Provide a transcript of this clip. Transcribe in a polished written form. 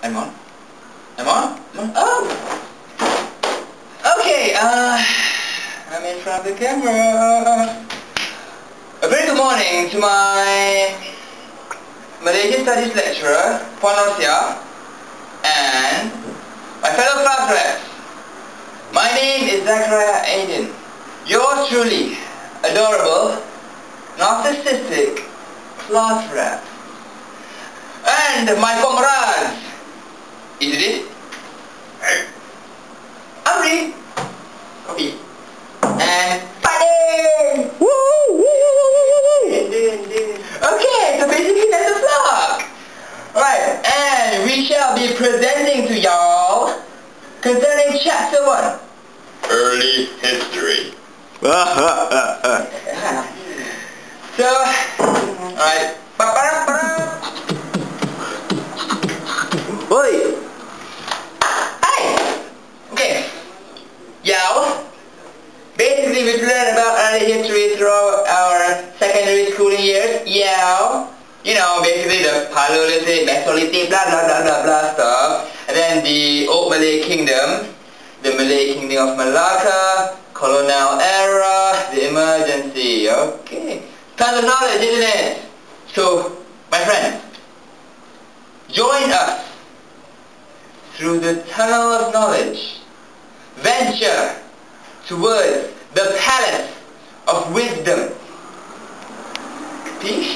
I'm on. I'm on? Oh! Okay, I'm in front of the camera. A very good morning to my Malaysian Studies lecturer, Puan Rosia, and my fellow class reps. My name is Zachariah Aiden. Yours truly, adorable, narcissistic class rep. And my comrades, is it? Amri, Kopi, and Paddy! Okay, so basically that's the vlog. Alright, and we shall be presenting to y'all concerning chapter 1, Early History. So, alright. Oi! Hey! Okay. Y'all, basically we've learned about early history throughout our secondary schooling years. Yeah. You know, basically the Paleolithic, Mesolithic, blah blah blah blah blah stuff. And then the Old Malay Kingdom, the Malay Kingdom of Malacca, colonial era, the emergency. Okay. Tons of knowledge, isn't it? So, my friends, join us through the tunnel of knowledge. Venture towards the palace of wisdom. Peace.